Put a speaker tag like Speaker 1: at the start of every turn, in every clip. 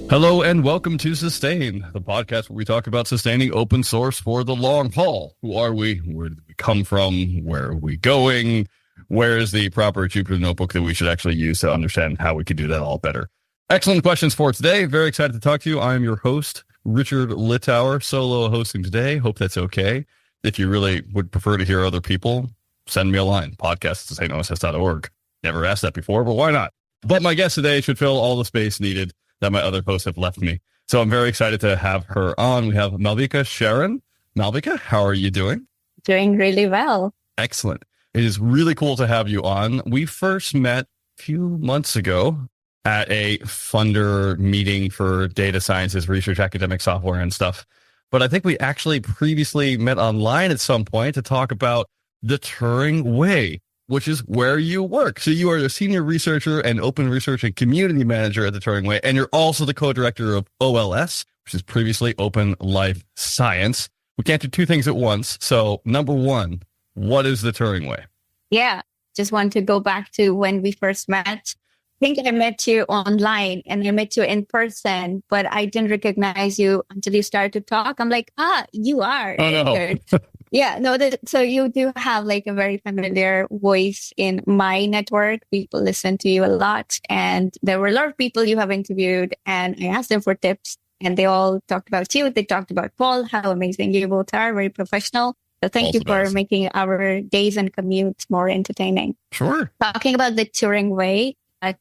Speaker 1: Hello and welcome to Sustain, the podcast where we talk about sustaining open source for the long haul. Who are we? Where did we come from? Where are we going? Where is the proper Jupyter notebook that we should actually use to understand how we could do that all better? Excellent questions for today. Very excited to talk to you. I am your host, Richard Littauer, solo hosting today. Hope that's okay. If you really would prefer to hear other people, send me a line, podcast@stoss.org. Never asked that before, but why not? But my guest today should fill all the space needed that my other hosts have left me. So I'm very excited to have her on. We have Malvika Sharan. Malvika, how are you doing?
Speaker 2: Doing really well.
Speaker 1: Excellent. It is really cool to have you on. We first met a few months ago at a funder meeting for data sciences, research, academic software and stuff. But I think we actually previously met online at some point to talk about the Turing Way, which is where you work. So you are a senior researcher and open research and community manager at the Turing Way, and you're also the co-director of OLS, which is previously Open Life Science. We can't do two things at once. So number one, what is the Turing Way?
Speaker 2: Yeah, just want to go back to when we first met. I think I met you online and I met you in person, but I didn't recognize you until you started to talk. I'm like, you are.
Speaker 1: Oh, no.
Speaker 2: Yeah, no, so you do have like a very familiar voice in my network. People listen to you a lot. And there were a lot of people you have interviewed and I asked them for tips and they all talked about you. They talked about Paul, how amazing you both are, very professional. So thank you for making our days and commutes more entertaining.
Speaker 1: Sure.
Speaker 2: Talking about the Turing Way,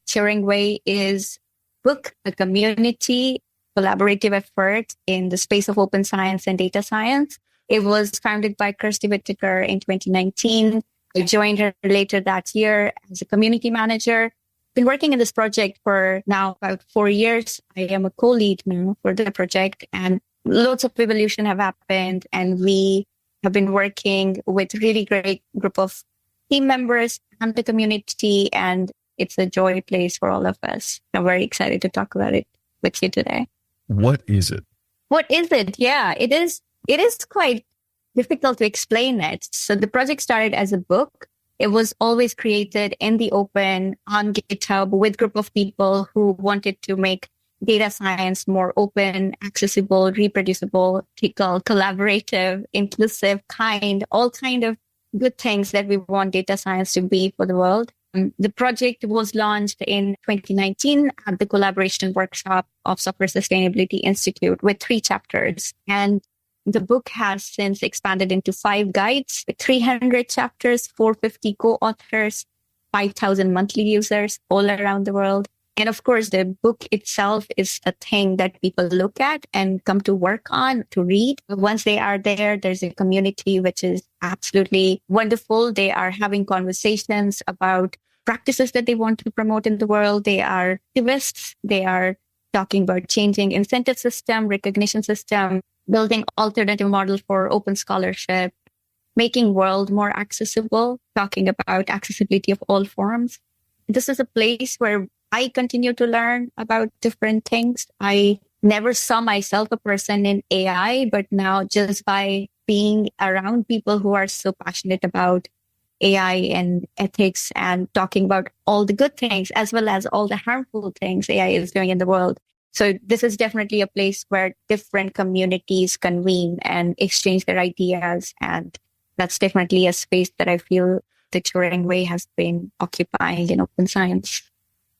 Speaker 2: Turing Way is a community collaborative effort in the space of open science and data science. It was founded by Kristie Whittaker in 2019. I joined her later that year as a community manager. Been working in this project for now about 4 years. I am a co-lead now for the project and loads of evolution have happened. And we have been working with really great group of team members and the community. And it's a joy place for all of us. I'm very excited to talk about it with you today.
Speaker 1: What is it?
Speaker 2: What is it? Yeah, it is quite difficult to explain it. So the project started as a book. It was always created in the open on GitHub with a group of people who wanted to make data science more open, accessible, reproducible, ethical, collaborative, inclusive, all kind of good things that we want data science to be for the world. The project was launched in 2019 at the collaboration workshop of Software Sustainability Institute with 3 chapters. And the book has since expanded into 5 guides with 300 chapters, 450 co-authors, 5,000 monthly users all around the world. And of course, the book itself is a thing that people look at and come to work on, to read. But once they are there, there's a community which is absolutely wonderful. They are having conversations about practices that they want to promote in the world. They are activists. They are talking about changing incentive system, recognition system, building alternative models for open scholarship, making world more accessible, talking about accessibility of all forms. This is a place where I continue to learn about different things. I never saw myself a person in AI, but now just by being around people who are so passionate about AI and ethics and talking about all the good things as well as all the harmful things AI is doing in the world. So this is definitely a place where different communities convene and exchange their ideas. And that's definitely a space that I feel the Turing Way has been occupying in open science.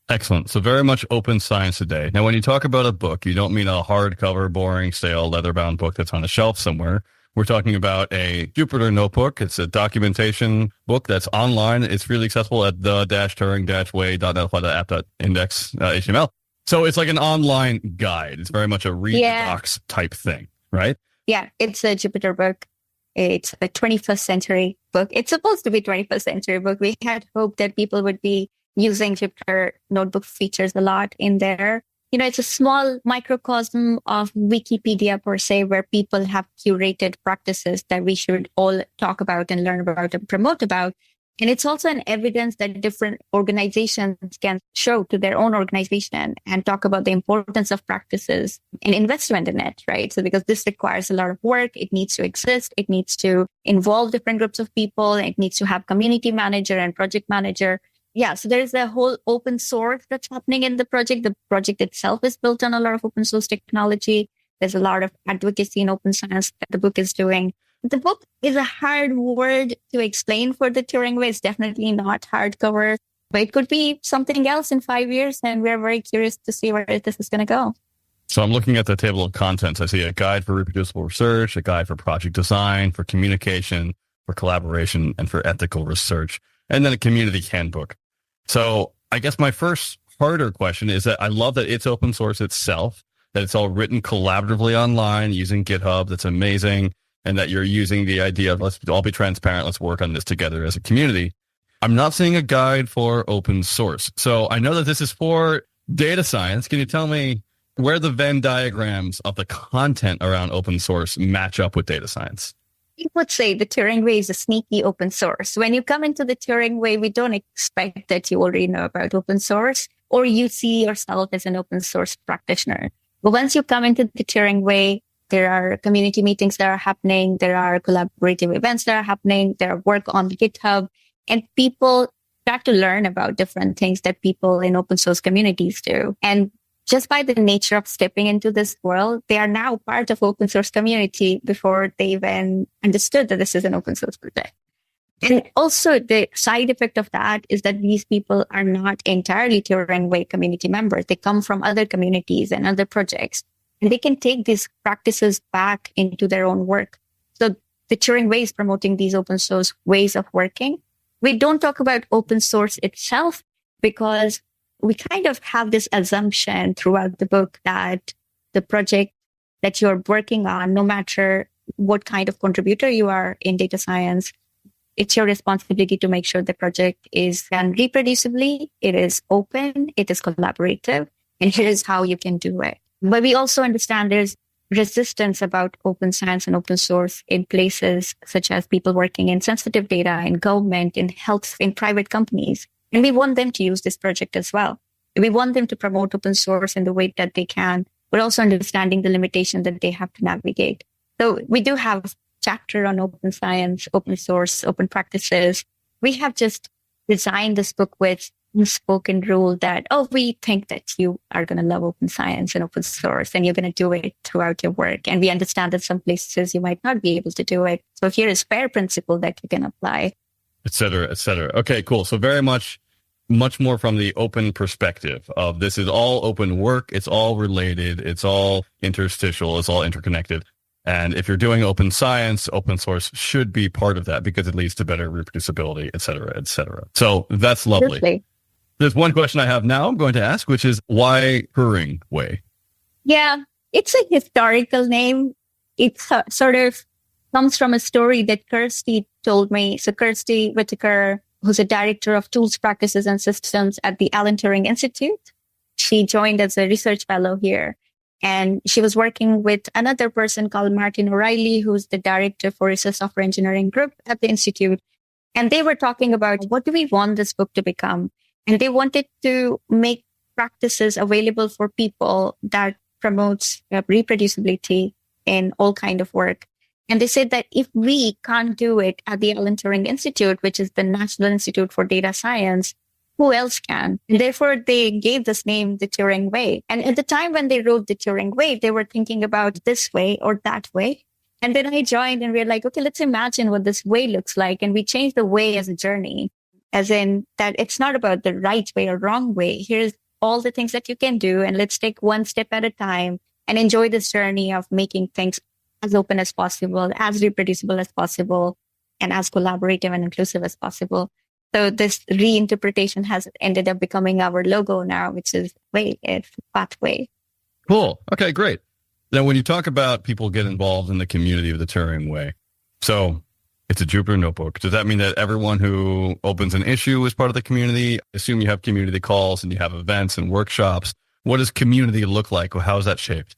Speaker 1: Excellent. So very much open science today. Now, when you talk about a book, you don't mean a hardcover, boring, stale, leather-bound book that's on a shelf somewhere. We're talking about a Jupyter notebook. It's a documentation book that's online. It's really accessible at the-turing-way.netlify.app.index.html. So it's like an online guide. It's very much a read the docs type thing, right?
Speaker 2: Yeah, it's a Jupyter book. It's a 21st century book. It's supposed to be 21st century book. We had hoped that people would be using Jupyter notebook features a lot in there. It's a small microcosm of Wikipedia per se, where people have curated practices that we should all talk about and learn about and promote about. And it's also an evidence that different organizations can show to their own organization and talk about the importance of practices and investment in it, right? So because this requires a lot of work, it needs to exist, it needs to involve different groups of people, it needs to have community manager and project manager. So there's a whole open source that's happening in the project. The project itself is built on a lot of open source technology. There's a lot of advocacy in open science that the book is doing. The book is a hard word to explain for the Turing Way. It's definitely not hardcover, but it could be something else in 5 years. And we're very curious to see where this is going to go.
Speaker 1: So I'm looking at the table of contents. I see a guide for reproducible research, a guide for project design, for communication, for collaboration, and for ethical research, and then a community handbook. So I guess my first harder question is that I love that it's open source itself, that it's all written collaboratively online using GitHub. That's amazing. And that you're using the idea of let's all be transparent. Let's work on this together as a community. I'm not seeing a guide for open source. So I know that this is for data science. Can you tell me where the Venn diagrams of the content around open source match up with data science?
Speaker 2: I would say the Turing Way is a sneaky open source. When you come into the Turing Way, we don't expect that you already know about open source or you see yourself as an open source practitioner. But once you come into the Turing Way, there are community meetings that are happening. There are collaborative events that are happening. There are work on GitHub, and people start to learn about different things that people in open source communities do. And just by the nature of stepping into this world, they are now part of open source community before they even understood that this is an open source project. And also the side effect of that is that these people are not entirely Turing Way community members. They come from other communities and other projects, and they can take these practices back into their own work. So the Turing Way is promoting these open source ways of working. We don't talk about open source itself because we kind of have this assumption throughout the book that the project that you're working on, no matter what kind of contributor you are in data science, it's your responsibility to make sure the project is done reproducibly, it is open, it is collaborative, and here's how you can do it. But we also understand there's resistance about open science and open source in places such as people working in sensitive data, in government, in health, in private companies. And we want them to use this project as well. We want them to promote open source in the way that they can, but also understanding the limitation that they have to navigate. So we do have a chapter on open science, open source, open practices. We have just designed this book with unspoken rule that, we think that you are going to love open science and open source and you're going to do it throughout your work. And we understand that some places you might not be able to do it. So here is FAIR principle that you can apply. Et cetera,
Speaker 1: et cetera. Okay, cool. So very much more from the open perspective of this is all open work. It's all related. It's all interstitial. It's all interconnected. And if you're doing open science, open source should be part of that because it leads to better reproducibility, et cetera, et cetera. So that's lovely.
Speaker 2: Absolutely.
Speaker 1: There's one question I have now I'm going to ask, which is why Turing Way?
Speaker 2: Yeah, it's a historical name. It sort of comes from a story that Kristie told me. So Kristie Whittaker, who's a director of tools, practices, and systems at the Alan Turing Institute, she joined as a research fellow here. And she was working with another person called Martin O'Reilly, who's the director for research software engineering group at the Institute. And they were talking about what do we want this book to become? And they wanted to make practices available for people that promotes reproducibility in all kind of work. And they said that if we can't do it at the Alan Turing Institute, which is the National Institute for Data Science, who else can? And therefore, they gave this name the Turing Way. And at the time when they wrote the Turing Way, they were thinking about this way or that way. And then I joined and we're like, okay, let's imagine what this way looks like. And we changed the way as a journey, as in that it's not about the right way or wrong way. Here's all the things that you can do. And let's take one step at a time and enjoy this journey of making things as open as possible, as reproducible as possible, and as collaborative and inclusive as possible. So this reinterpretation has ended up becoming our logo now, which is Way, it's Pathway.
Speaker 1: Cool. Okay, great. Now, when you talk about people get involved in the community of the Turing Way, so it's a Jupyter notebook. Does that mean that everyone who opens an issue is part of the community? Assume you have community calls and you have events and workshops. What does community look like? How is that shaped?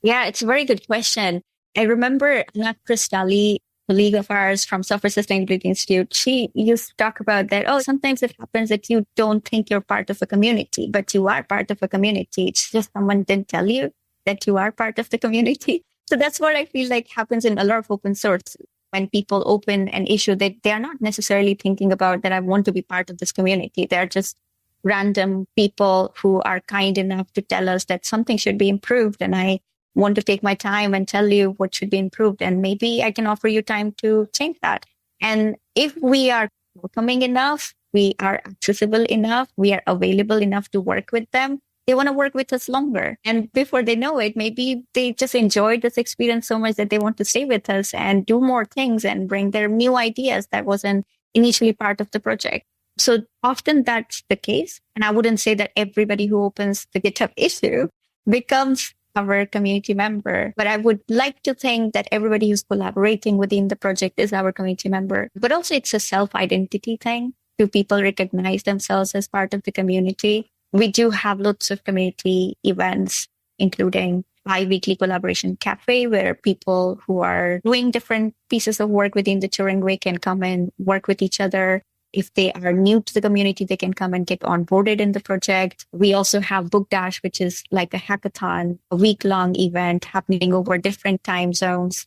Speaker 2: Yeah, it's a very good question. I remember Anna Cristalli, a colleague of ours from Software Sustainability Institute, she used to talk about that, sometimes it happens that you don't think you're part of a community, but you are part of a community. It's just someone didn't tell you that you are part of the community. So that's what I feel like happens in a lot of open source. when people open an issue that they are not necessarily thinking about that I want to be part of this community. They're just random people who are kind enough to tell us that something should be improved. And I want to take my time and tell you what should be improved. And maybe I can offer you time to change that. And if we are welcoming enough, we are accessible enough, we are available enough to work with them, they want to work with us longer. And before they know it, maybe they just enjoyed this experience so much that they want to stay with us and do more things and bring their new ideas that wasn't initially part of the project. So often that's the case. And I wouldn't say that everybody who opens the GitHub issue becomes our community member, but I would like to think that everybody who's collaborating within the project is our community member. But also it's a self-identity thing. Do people recognize themselves as part of the community? We do have lots of community events, including bi-weekly collaboration cafe, where people who are doing different pieces of work within the Turing Way can come and work with each other. If they are new to the community, they can come and get onboarded in the project. We also have Book Dash, which is like a hackathon, a week-long event happening over different time zones.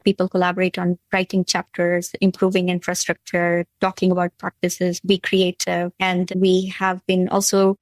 Speaker 2: People collaborate on writing chapters, improving infrastructure, talking about practices, be creative. And we have been also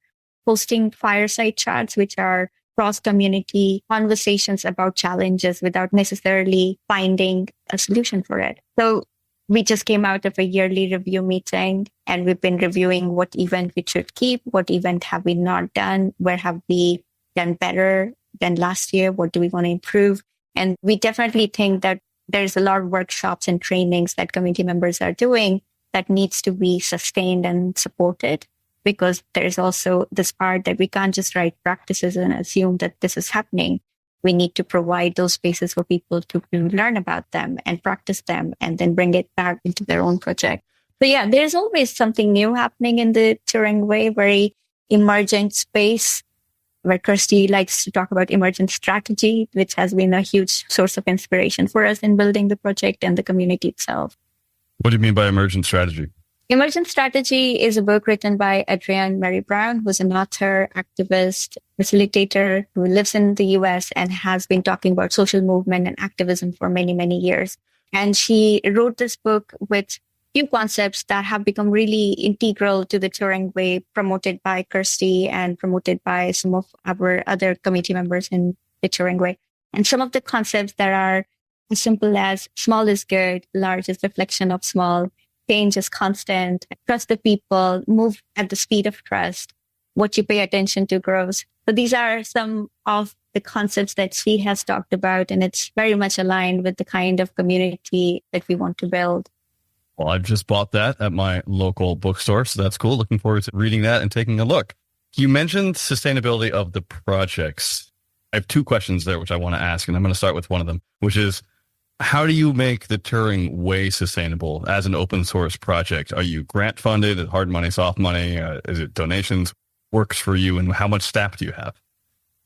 Speaker 2: hosting fireside chats, which are cross-community conversations about challenges without necessarily finding a solution for it. So we just came out of a yearly review meeting, and we've been reviewing what event we should keep, what event have we not done, where have we done better than last year, what do we want to improve. And we definitely think that there's a lot of workshops and trainings that community members are doing that needs to be sustained and supported, because there's also this part that we can't just write practices and assume that this is happening. We need to provide those spaces for people to learn about them and practice them and then bring it back into their own project. So yeah, there's always something new happening in the Turing Way, very emergent space, where Kristie likes to talk about emergent strategy, which has been a huge source of inspiration for us in building the project and the community itself.
Speaker 1: What do you mean by emergent strategy?
Speaker 2: Emergent Strategy is a book written by Adrienne Mary Brown, who's an author, activist, facilitator who lives in the US and has been talking about social movement and activism for many, many years. And she wrote this book with few concepts that have become really integral to the Turing Way, promoted by Kristie and promoted by some of our other committee members in the Turing Way. And some of the concepts that are as simple as small is good, large is reflection of small, change is constant, trust the people, move at the speed of trust, what you pay attention to grows. So these are some of the concepts that she has talked about, and it's very much aligned with the kind of community that we want to build.
Speaker 1: Well, I've just bought that at my local bookstore, so that's cool. Looking forward to reading that and taking a look. You mentioned sustainability of the projects. I have two questions there, which I want to ask, and I'm going to start with one of them, which is, how do you make the Turing Way sustainable as an open source project? Are you grant funded? Is it hard money, soft money? Is it donations? Works for you? And how much staff do you have?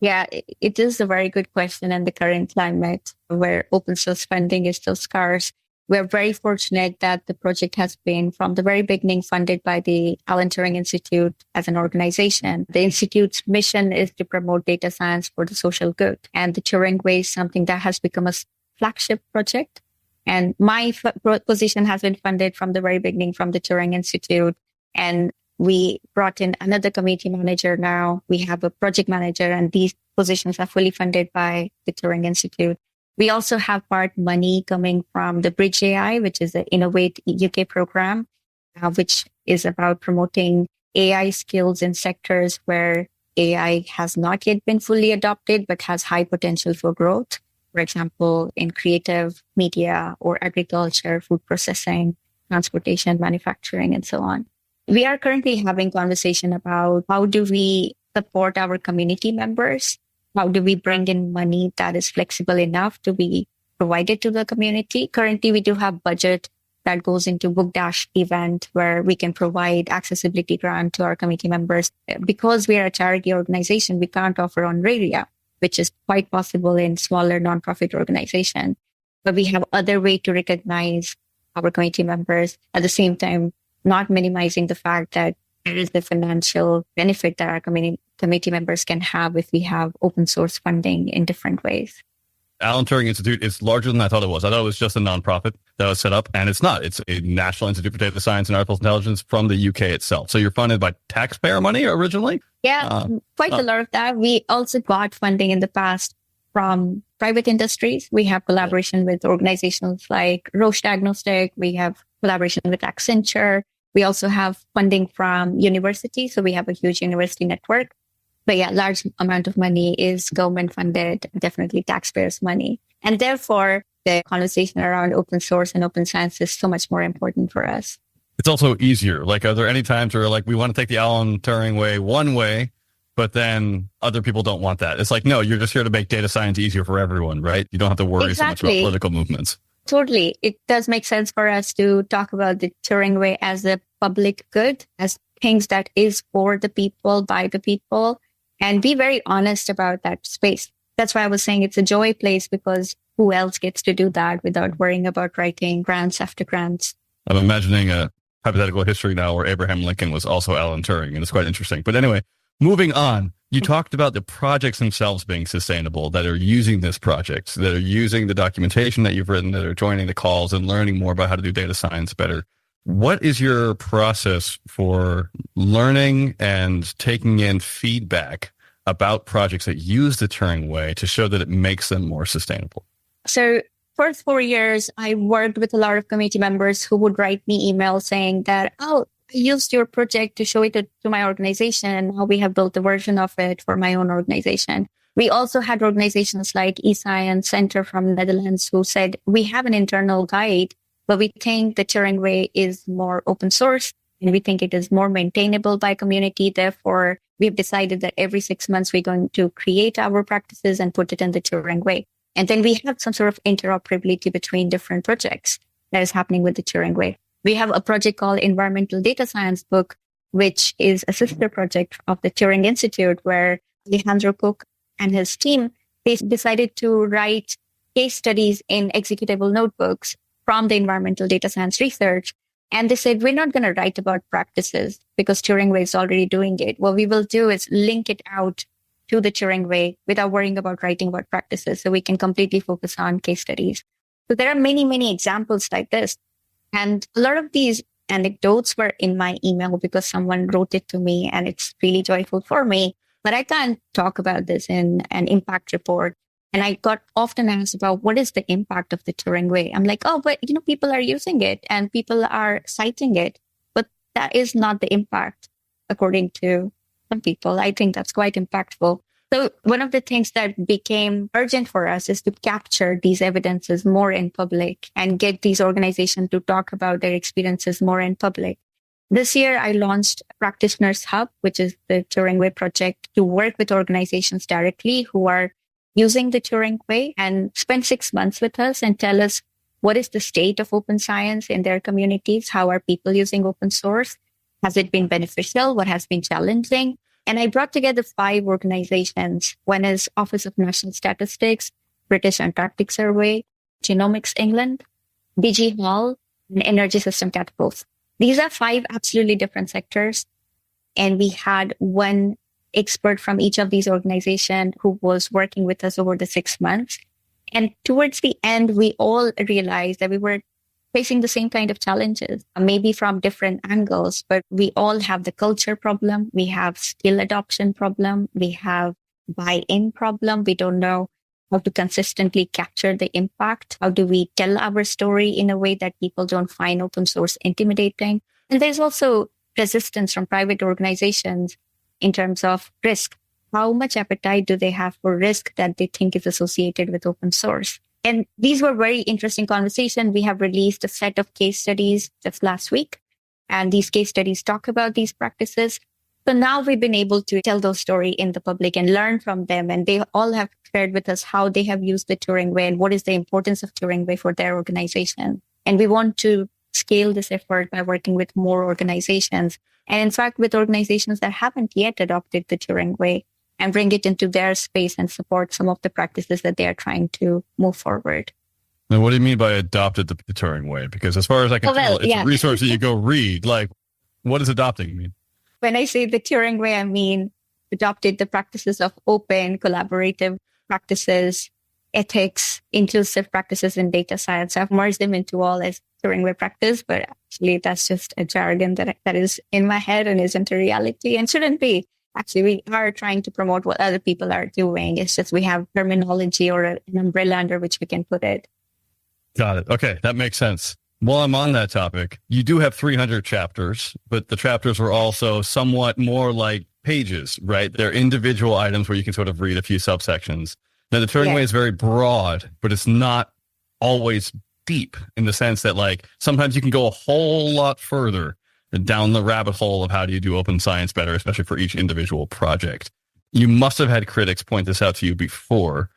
Speaker 2: Yeah, it is a very good question in the current climate where open source funding is so scarce. We're very fortunate that the project has been from the very beginning funded by the Alan Turing Institute as an organization. The Institute's mission is to promote data science for the social good. And the Turing Way is something that has become a flagship project. And my position has been funded from the very beginning from the Turing Institute. And we brought in another community manager now. We have a project manager, and these positions are fully funded by the Turing Institute. We also have part money coming from the Bridge AI, which is the Innovate UK program, which is about promoting AI skills in sectors where AI has not yet been fully adopted, but has high potential for growth. For example, in creative media or agriculture, food processing, transportation, manufacturing, and so on. We are currently having conversation about how do we support our community members? How do we bring in money that is flexible enough to be provided to the community? Currently, we do have budget that goes into Book Dash event where we can provide accessibility grant to our community members. Because we are a charity organization, we can't offer honoraria, which is quite possible in smaller nonprofit organizations. But we have other way to recognize our community members, at the same time not minimizing the fact that there is the financial benefit that our community members can have if we have open source funding in different ways.
Speaker 1: Alan Turing Institute is larger than I thought it was. I thought it was just a nonprofit that was set up, and it's not. It's a National Institute for Data Science and Artificial Intelligence from the UK itself. So you're funded by taxpayer money originally?
Speaker 2: Yeah, quite a lot of that. We also got funding in the past from private industries. We have collaboration with organizations like Roche Diagnostic. We have collaboration with Accenture. We also have funding from universities. So we have a huge university network. But yeah, large amount of money is government funded, definitely taxpayers' money. And therefore, the conversation around open source and open science is so much more important for us.
Speaker 1: It's also easier. Like, are there any times where like we want to take the Alan Turing way one way, but then other people don't want that? It's like, no, you're just here to make data science easier for everyone, right? You don't have to worry so much about political movements.
Speaker 2: Totally. It does make sense for us to talk about the Turing Way as a public good, as things that is for the people, by the people, and be very honest about that space. That's why I was saying it's a joy place, because who else gets to do that without worrying about writing grants after grants?
Speaker 1: I'm imagining a hypothetical history now where Abraham Lincoln was also Alan Turing, and it's quite interesting. But anyway, moving on, you talked about the projects themselves being sustainable, that are using this project, that are using the documentation that you've written, that are joining the calls and learning more about how to do data science better. What is your process for learning and taking in feedback about projects that use the Turing Way to show that it makes them more sustainable?
Speaker 2: So for 4 years, I worked with a lot of community members who would write me emails saying that, oh, I used your project to show it to my organization, and now we have built a version of it for my own organization. We also had organizations like eScience Center from Netherlands who said, we have an internal guide, but we think the Turing Way is more open source, and we think it is more maintainable by community. Therefore, we've decided that every 6 months we're going to create our practices and put it in the Turing Way. And then we have some sort of interoperability between different projects that is happening with the Turing Way. We have a project called Environmental Data Science Book, which is a sister project of the Turing Institute, where Alejandro Cook and his team, they decided to write case studies in executable notebooks from the environmental data science research. And they said, we're not going to write about practices because Turing Way is already doing it. What we will do is link it out to the Turing Way without worrying about writing about practices, so we can completely focus on case studies. So there are many, many examples like this. And a lot of these anecdotes were in my email because someone wrote it to me, and it's really joyful for me. But I can't talk about this in an impact report. And I got often asked about what is the impact of the Turing Way. I'm like, oh, but people are using it and people are citing it. But that is not the impact, according to some people. I think that's quite impactful. So one of the things that became urgent for us is to capture these evidences more in public and get these organizations to talk about their experiences more in public. This year, I launched Practitioners Hub, which is the Turing Way project, to work with organizations directly who are using the Turing Way and spend 6 months with us and tell us what is the state of open science in their communities? How are people using open source? Has it been beneficial? What has been challenging? And I brought together 5 organizations. One is Office of National Statistics, British Antarctic Survey, Genomics England, BG Hall, and Energy System Catapults. These are 5 absolutely different sectors. And we had one expert from each of these organizations who was working with us over the 6 months. And towards the end, we all realized that we were facing the same kind of challenges, maybe from different angles, but we all have the culture problem. We have skill adoption problem. We have buy-in problem. We don't know how to consistently capture the impact. How do we tell our story in a way that people don't find open source intimidating? And there's also resistance from private organizations in terms of risk. How much appetite do they have for risk that they think is associated with open source? And these were very interesting conversations. We have released a set of case studies just last week, and these case studies talk about these practices. So now we've been able to tell those stories in the public and learn from them. And they all have shared with us how they have used the Turing Way and what is the importance of Turing Way for their organization. And we want to scale this effort by working with more organizations. And in fact, with organizations that haven't yet adopted the Turing Way, and bring it into their space and support some of the practices that they are trying to move forward.
Speaker 1: Now, what do you mean by adopted the Turing Way? Because as far as I can tell, it's a resource that you go read. Like, what does adopting mean?
Speaker 2: When I say the Turing Way, I mean adopted the practices of open, collaborative practices ethics, inclusive practices in data science. I've merged them into all as Turing Way practice, but actually that's just a jargon that is in my head and isn't a reality and shouldn't be. Actually, we are trying to promote what other people are doing. It's just we have terminology or an umbrella under which we can put it.
Speaker 1: Got it. Okay, that makes sense. While I'm on that topic, you do have 300 chapters, but the chapters were also somewhat more like pages, right? They're individual items where you can sort of read a few subsections. Now, the Turing Way is very broad, but it's not always deep in the sense that, like, sometimes you can go a whole lot further down the rabbit hole of how do you do open science better, especially for each individual project. You must have had critics point this out to you before.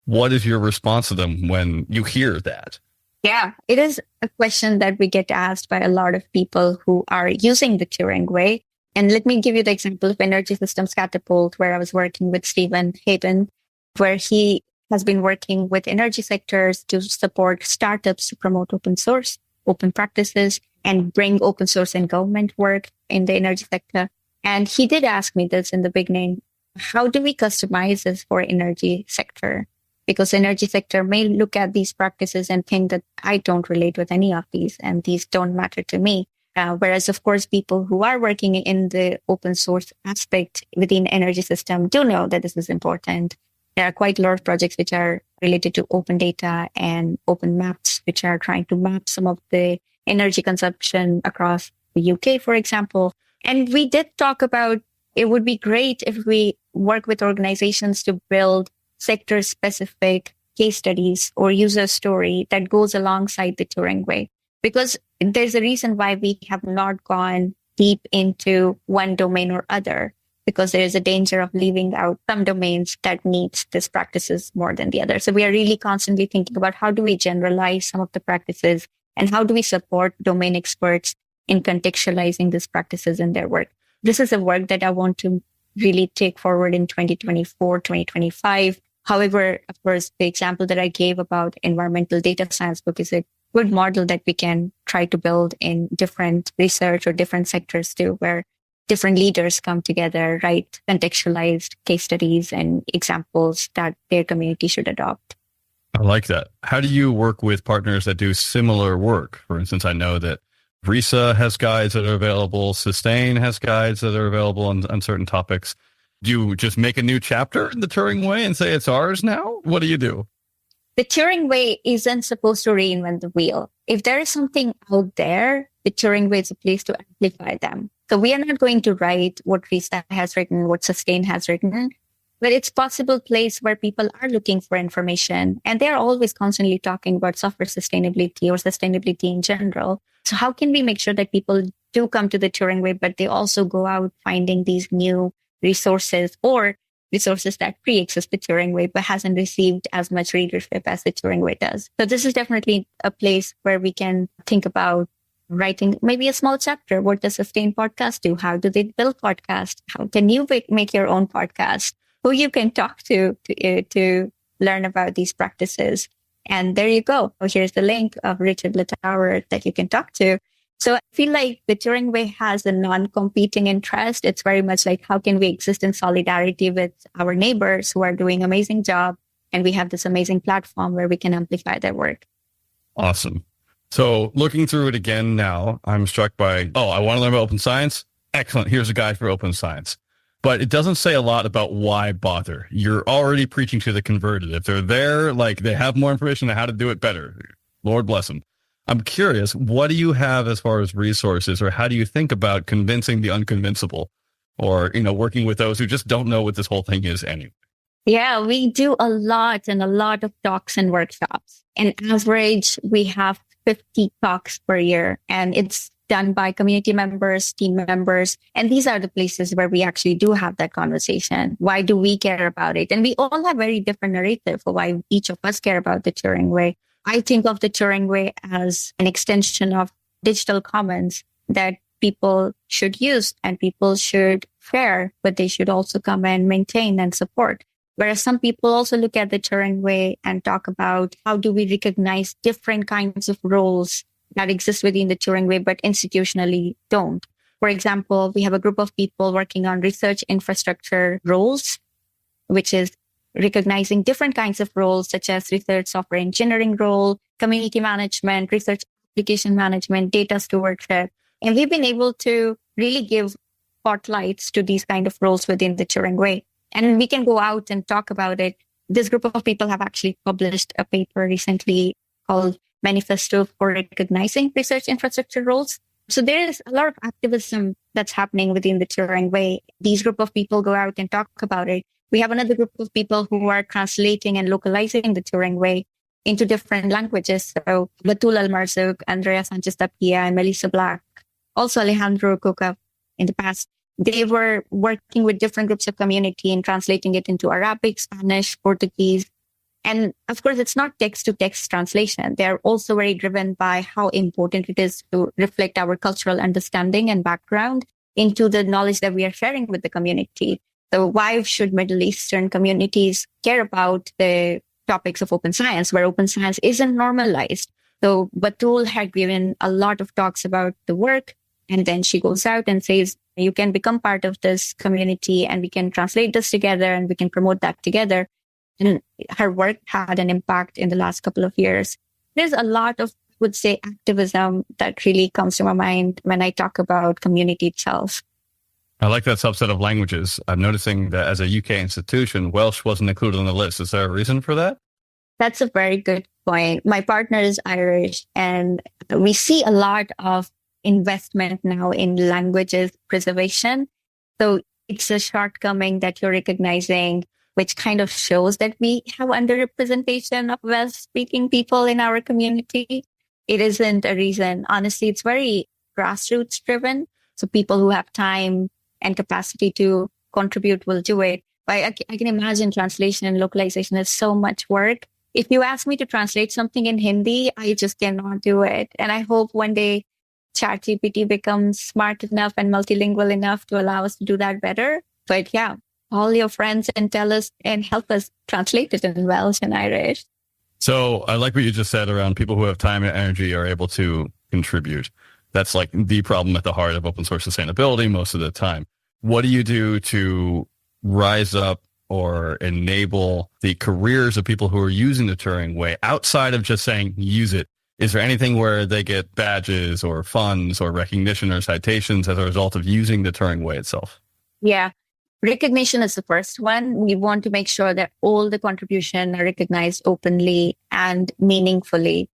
Speaker 1: What is your response to them when you hear that?
Speaker 2: Yeah, it is a question that we get asked by a lot of people who are using the Turing Way. And let me give you the example of Energy Systems Catapult, where I was working with Stephen Hayden, where he has been working with energy sectors to support startups to promote open source, open practices, and bring open source and government work in the energy sector. And he did ask me this in the beginning, how do we customize this for energy sector? Because energy sector may look at these practices and think that I don't relate with any of these and these don't matter to me. Whereas, of course, people who are working in the open source aspect within energy system do know that this is important. There are quite a lot of projects which are related to open data and open maps, which are trying to map some of the energy consumption across the UK, for example. And we did talk about it would be great if we work with organizations to build sector-specific case studies or user story that goes alongside the Turing Way. Because there's a reason why we have not gone deep into one domain or other, because there is a danger of leaving out some domains that needs these practices more than the other. So we are really constantly thinking about how do we generalize some of the practices and how do we support domain experts in contextualizing these practices in their work. This is a work that I want to really take forward in 2024, 2025. However, of course, the example that I gave about environmental data science book is a good model that we can try to build in different research or different sectors too, where different leaders come together, write contextualized case studies and examples that their community should adopt.
Speaker 1: I like that. How do you work with partners that do similar work? For instance, I know that RISA has guides that are available. Sustain has guides that are available on certain topics. Do you just make a new chapter in the Turing Way and say it's ours now? What do you do?
Speaker 2: The Turing Way isn't supposed to reinvent the wheel. If there is something out there, the Turing Way is a place to amplify them. So we are not going to write what RISA has written, what Sustain has written, but it's a possible place where people are looking for information and they're always constantly talking about software sustainability or sustainability in general. So how can we make sure that people do come to the Turing Way, but they also go out finding these new resources or resources that pre-exist the Turing Way, but hasn't received as much readership as the Turing Way does. So this is definitely a place where we can think about writing maybe a small chapter. What does Sustain podcast do? How do they build podcast? How can you make your own podcast? Who you can talk to learn about these practices? And there you go. Oh, here's the link of Richard Littauer that you can talk to. So I feel like the Turing Way has a non-competing interest. It's very much like, how can we exist in solidarity with our neighbors who are doing amazing job? And we have this amazing platform where we can amplify their work.
Speaker 1: Awesome. So looking through it again now, I'm struck by, I want to learn about open science. Excellent. Here's a guide for open science. But it doesn't say a lot about why bother. You're already preaching to the converted. If they're there, like they have more information on how to do it better. Lord bless them. I'm curious, what do you have as far as resources, or how do you think about convincing the unconvincible, or, working with those who just don't know what this whole thing is anyway?
Speaker 2: Yeah, we do a lot of talks and workshops. On average, we have 50 talks per year, and it's done by community members, team members. And these are the places where we actually do have that conversation. Why do we care about it? And we all have very different narrative for why each of us care about the Turing Way. I think of the Turing Way as an extension of digital commons that people should use and people should share, but they should also come and maintain and support. Whereas some people also look at the Turing Way and talk about how do we recognize different kinds of roles that exist within the Turing Way, but institutionally don't. For example, we have a group of people working on research infrastructure roles, which is recognizing different kinds of roles, such as research software engineering role, community management, research application management, data stewardship. And we've been able to really give spotlights to these kind of roles within the Turing Way. And we can go out and talk about it. This group of people have actually published a paper recently called Manifesto for Recognizing Research Infrastructure Roles. So there is a lot of activism that's happening within the Turing Way. These group of people go out and talk about it. We have another group of people who are translating and localizing the Turing Way into different languages. So Batul Almarzuk, Andrea Sanchez Tapia, and Melissa Black, also Alejandro Cuca in the past. They were working with different groups of community and translating it into Arabic, Spanish, Portuguese. And of course, it's not text-to-text translation. They're also very driven by how important it is to reflect our cultural understanding and background into the knowledge that we are sharing with the community. So why should Middle Eastern communities care about the topics of open science, where open science isn't normalized? So Batul had given a lot of talks about the work, and then she goes out and says, you can become part of this community and we can translate this together and we can promote that together. And her work had an impact in the last couple of years. There's a lot of, I would say, activism that really comes to my mind when I talk about community itself.
Speaker 1: I like that subset of languages. I'm noticing that as a UK institution, Welsh wasn't included on the list. Is there a reason for that?
Speaker 2: That's a very good point. My partner is Irish, and we see a lot of investment now in languages preservation. So it's a shortcoming that you're recognizing, which kind of shows that we have underrepresentation of Welsh-speaking people in our community. It isn't a reason. Honestly, it's very grassroots driven. So people who have time and capacity to contribute will do it. But I can imagine translation and localization is so much work. If you ask me to translate something in Hindi, I just cannot do it. And I hope one day ChatGPT becomes smart enough and multilingual enough to allow us to do that better. But yeah, call your friends and tell us and help us translate it in Welsh and Irish.
Speaker 1: So I like what you just said around people who have time and energy are able to contribute. That's like the problem at the heart of open source sustainability most of the time. What do you do to rise up or enable the careers of people who are using the Turing Way outside of just saying use it? Is there anything where they get badges or funds or recognition or citations as a result of using the Turing Way itself?
Speaker 2: Yeah. Recognition is the first one. We want to make sure that all the contributions are recognized openly and meaningfully.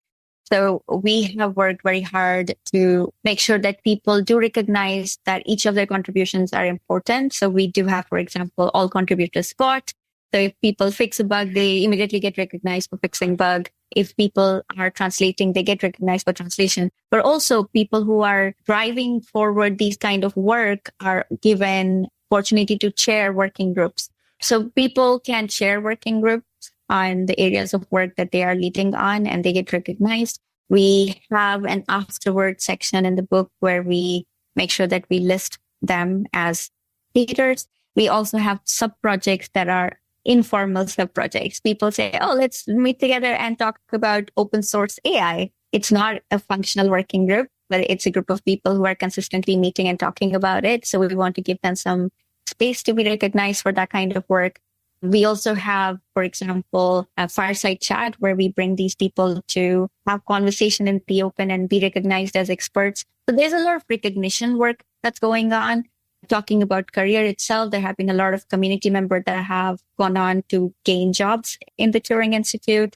Speaker 2: So we have worked very hard to make sure that people do recognize that each of their contributions are important. So we do have, for example, all contributors spot. So if people fix a bug, they immediately get recognized for fixing bug. If people are translating, they get recognized for translation. But also people who are driving forward these kind of work are given opportunity to chair working groups. So people can chair working groups on the areas of work that they are leading on and they get recognized. We have an afterward section in the book where we make sure that we list them as leaders. We also have sub-projects that are informal sub-projects. People say, oh, let's meet together and talk about open source AI. It's not a functional working group, but it's a group of people who are consistently meeting and talking about it. So we want to give them some space to be recognized for that kind of work. We also have, for example, a fireside chat where we bring these people to have conversation in the open and be recognized as experts. So there's a lot of recognition work that's going on. Talking about career itself, there have been a lot of community members that have gone on to gain jobs in the Turing Institute.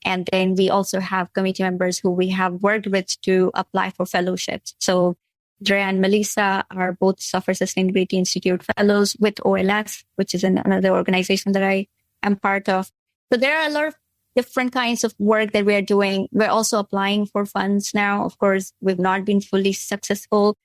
Speaker 2: And then we also have community members who we have worked with to apply for fellowships. So Drea and Melissa are both Software Sustainability Institute fellows with OLS, which is another organization that I am part of. So there are a lot of different kinds of work that we are doing. We're also applying for funds now. Of course, we've not been fully successful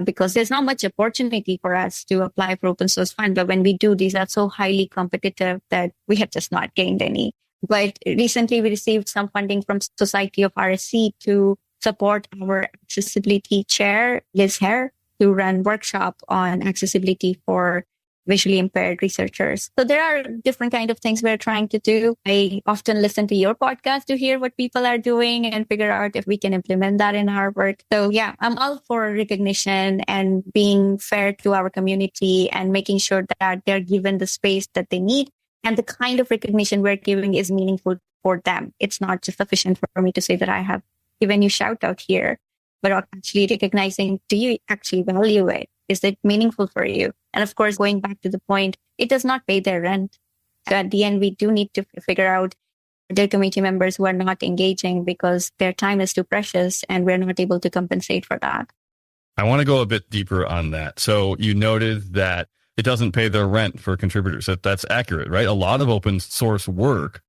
Speaker 2: because there's not much opportunity for us to apply for open source fund. But when we do, these are so highly competitive that we have just not gained any. But recently we received some funding from Society of RSC to support our accessibility chair, Liz Hare, to run workshop on accessibility for visually impaired researchers. So there are different kind of things we're trying to do. I often listen to your podcast to hear what people are doing and figure out if we can implement that in our work. So yeah, I'm all for recognition and being fair to our community and making sure that they're given the space that they need And the kind of recognition we're giving is meaningful for them. It's not just sufficient for me to say that I have given you shout out here, but actually recognizing, do you actually value it? Is it meaningful for you? And of course, going back to the point, it does not pay their rent. So at the end, we do need to figure out their community members who are not engaging because their time is too precious and we're not able to compensate for that.
Speaker 1: I want to go a bit deeper on that. So you noted that it doesn't pay their rent for contributors. That's accurate, right? A lot of open source work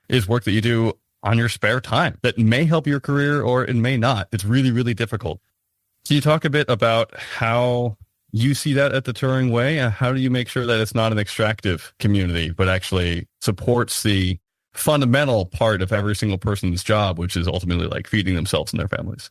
Speaker 1: is work that you do on your spare time that may help your career or it may not. It's really, really difficult. Can you talk a bit about how you see that at the Turing Way? How do you make sure that it's not an extractive community, but actually supports the fundamental part of every single person's job, which is ultimately like feeding themselves and their families?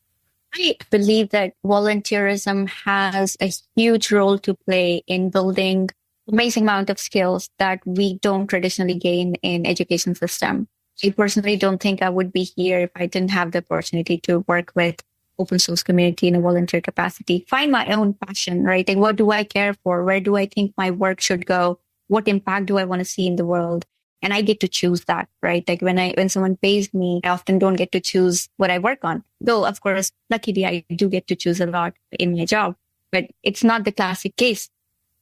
Speaker 2: I believe that volunteerism has a huge role to play in building amazing amount of skills that we don't traditionally gain in education system. I personally don't think I would be here if I didn't have the opportunity to work with open source community in a volunteer capacity, find my own passion, right? Like, what do I care for? Where do I think my work should go? What impact do I want to see in the world? And I get to choose that, right? Like when someone pays me, I often don't get to choose what I work on. Though, of course, luckily I do get to choose a lot in my job, but it's not the classic case.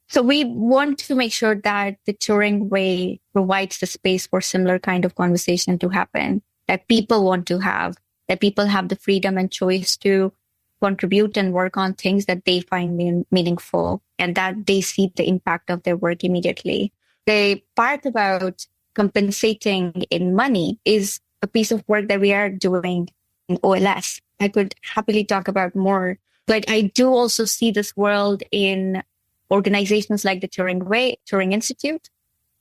Speaker 2: So we want to make sure that the Turing Way provides the space for similar kind of conversation to happen, that people want to have, that people have the freedom and choice to contribute and work on things that they find meaningful and that they see the impact of their work immediately. The part about compensating in money is a piece of work that we are doing in OLS. I could happily talk about more, but I do also see this world in organizations like the Turing Way, Turing Institute,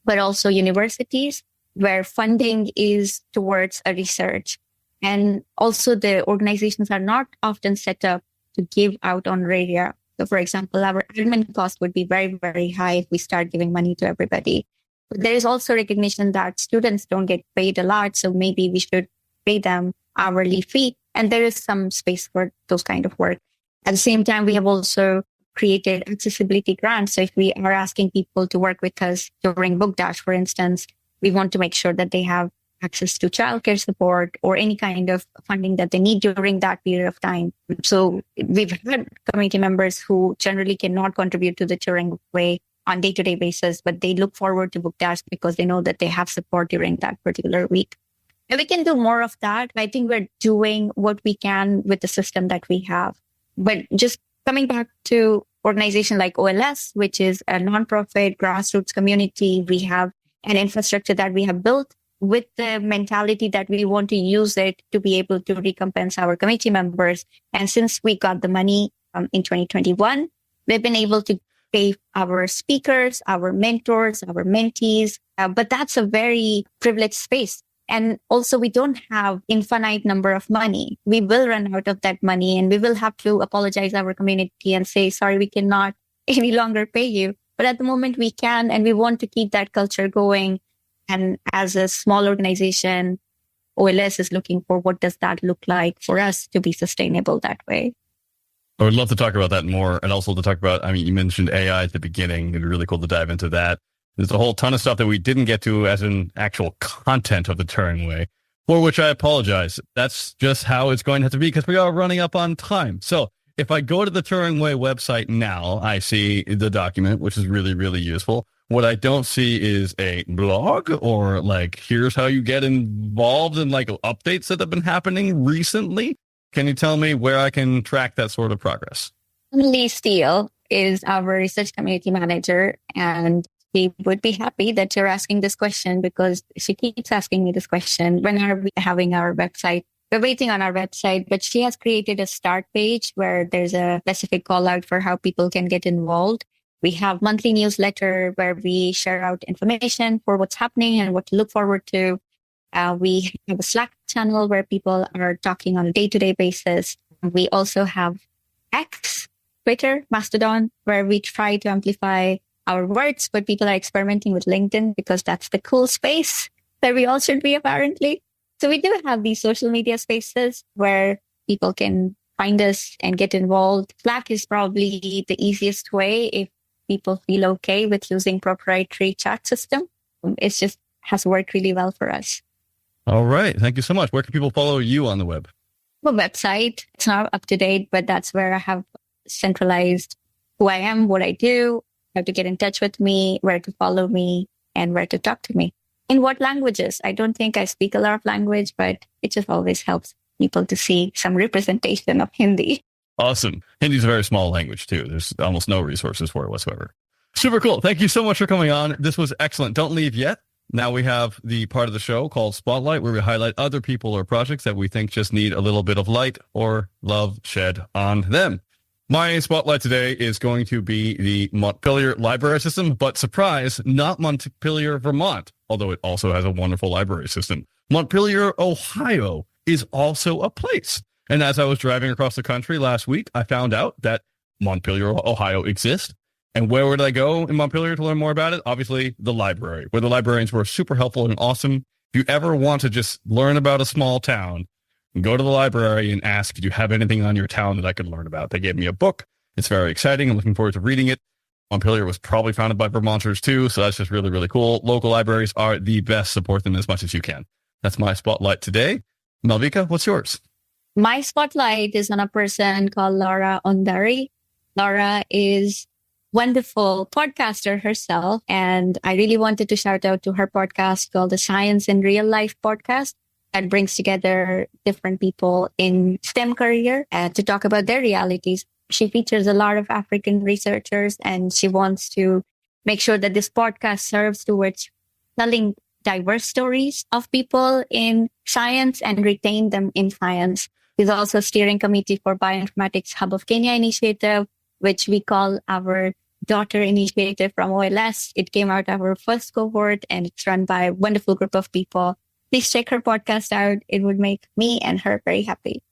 Speaker 2: but also universities where funding is towards a research. And also the organizations are not often set up to give out honoraria. So for example, our admin cost would be very, very high if we start giving money to everybody. But there is also recognition that students don't get paid a lot. So maybe we should pay them hourly fee. And there is some space for those kind of work. At the same time, we have also created accessibility grants. So if we are asking people to work with us during Book Dash, for instance, we want to make sure that they have access to childcare support or any kind of funding that they need during that period of time. So we've had community members who generally cannot contribute to the Turing Way on day-to-day basis, but they look forward to Book Dash because they know that they have support during that particular week. And we can do more of that. I think we're doing what we can with the system that we have. But just coming back to organization like OLS, which is a nonprofit grassroots community, we have an infrastructure that we have built with the mentality that we want to use it to be able to recompense our community members. And since we got the money in 2021, we've been able to pay our speakers, our mentors, our mentees. But that's a very privileged space. And also we don't have infinite number of money. We will run out of that money and we will have to apologize our community and say, sorry, we cannot any longer pay you. But at the moment we can, and we want to keep that culture going. And as a small organization, OLS is looking for what does that look like for us to be sustainable that way.
Speaker 1: I would love to talk about that more, and also to talk about, I mean, you mentioned AI at the beginning. It'd be really cool to dive into that. There's a whole ton of stuff that we didn't get to as an actual content of the Turing Way, for which I apologize. That's just how it's going to have to be because we are running up on time. So if I go to the Turing Way website now, I see the document, which is really, really useful. What I don't see is a blog or like, here's how you get involved in like updates that have been happening recently. Can you tell me where I can track that sort of progress?
Speaker 2: Lee Steele is our research community manager, and she would be happy that you're asking this question because she keeps asking me this question. When are we having our website? We're waiting on our website, but she has created a start page where there's a specific call out for how people can get involved. We have monthly newsletter where we share out information for what's happening and what to look forward to. We have a Slack channel where people are talking on a day-to-day basis. We also have X, Twitter, Mastodon, where we try to amplify our words, but people are experimenting with LinkedIn because that's the cool space that we all should be apparently. So we do have these social media spaces where people can find us and get involved. Slack is probably the easiest way if people feel okay with using proprietary chat system. It's just has worked really well for us.
Speaker 1: All right. Thank you so much. Where can people follow you on the web?
Speaker 2: The website, it's not up to date, but that's where I have centralized who I am, what I do, how to get in touch with me, where to follow me, and where to talk to me. In what languages? I don't think I speak a lot of language, but it just always helps people to see some representation of Hindi.
Speaker 1: Awesome. Hindi is a very small language too. There's almost no resources for it whatsoever. Super cool. Thank you so much for coming on. This was excellent. Don't leave yet. Now we have the part of the show called Spotlight, where we highlight other people or projects that we think just need a little bit of light or love shed on them. My spotlight today is going to be the Montpelier library system, but surprise, not Montpelier, Vermont, although it also has a wonderful library system. Montpelier, Ohio is also a place. And as I was driving across the country last week, I found out that Montpelier, Ohio exists. And where would I go in Montpelier to learn more about it? Obviously, the library, where the librarians were super helpful and awesome. If you ever want to just learn about a small town, go to the library and ask, do you have anything on your town that I could learn about? They gave me a book. It's very exciting. I'm looking forward to reading it. Montpelier was probably founded by Vermonters too, so that's just really, really cool. Local libraries are the best. Support them as much as you can. That's my spotlight today. Malvika, what's yours?
Speaker 2: My spotlight is on a person called Laura Ondari. Laura is wonderful podcaster herself, and I really wanted to shout out to her podcast called the Science in Real Life podcast that brings together different people in STEM career to talk about their realities. She features a lot of African researchers, and she wants to make sure that this podcast serves towards telling diverse stories of people in science and retain them in science. She's also steering committee for Bioinformatics Hub of Kenya initiative, which we call our daughter initiative from OLS. It came out of our first cohort, and it's run by a wonderful group of people. Please check her podcast out. It would make me and her very happy.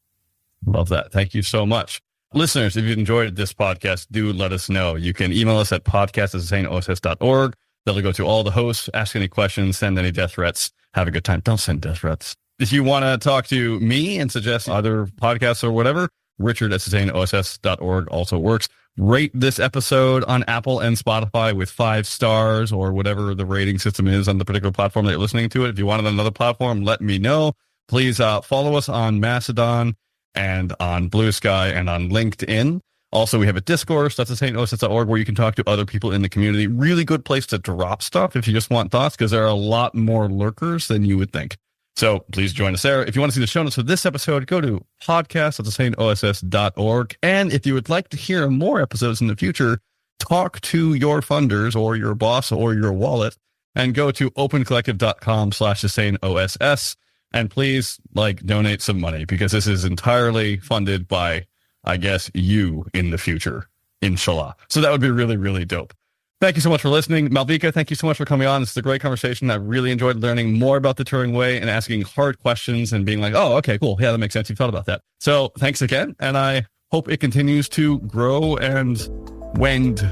Speaker 1: Love that. Thank you so much. Listeners, if you enjoyed this podcast, do let us know. You can email us at podcast@sustainoss.org. That'll go to all the hosts. Ask any questions, send any death threats. Have a good time. Don't send death threats. If you want to talk to me and suggest other podcasts or whatever, Richard@sustainoss.org also works. Rate this episode on Apple and Spotify with 5 stars or whatever the rating system is on the particular platform that you're listening to it. If you want it on another platform, let me know. Please follow us on Mastodon and on Blue Sky and on LinkedIn. Also, we have a Discourse, that's sustainoss.org, where you can talk to other people in the community. Really good place to drop stuff if you just want thoughts, because there are a lot more lurkers than you would think. So please join us there. If you want to see the show notes for this episode, go to podcast.sustainoss.org. And if you would like to hear more episodes in the future, talk to your funders or your boss or your wallet and go to opencollective.com/sustainoss. And please donate some money, because this is entirely funded by, I guess, you in the future, inshallah. So that would be really, really dope. Thank you so much for listening. Malvika, thank you so much for coming on. This is a great conversation. I really enjoyed learning more about the Turing Way and asking hard questions and being like, oh, okay, cool. Yeah, that makes sense. You thought about that. So thanks again. And I hope it continues to grow and wend,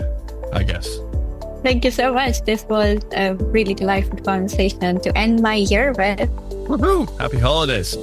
Speaker 1: I guess.
Speaker 2: Thank you so much. This was a really delightful conversation to end my year with.
Speaker 1: Woohoo! Happy holidays.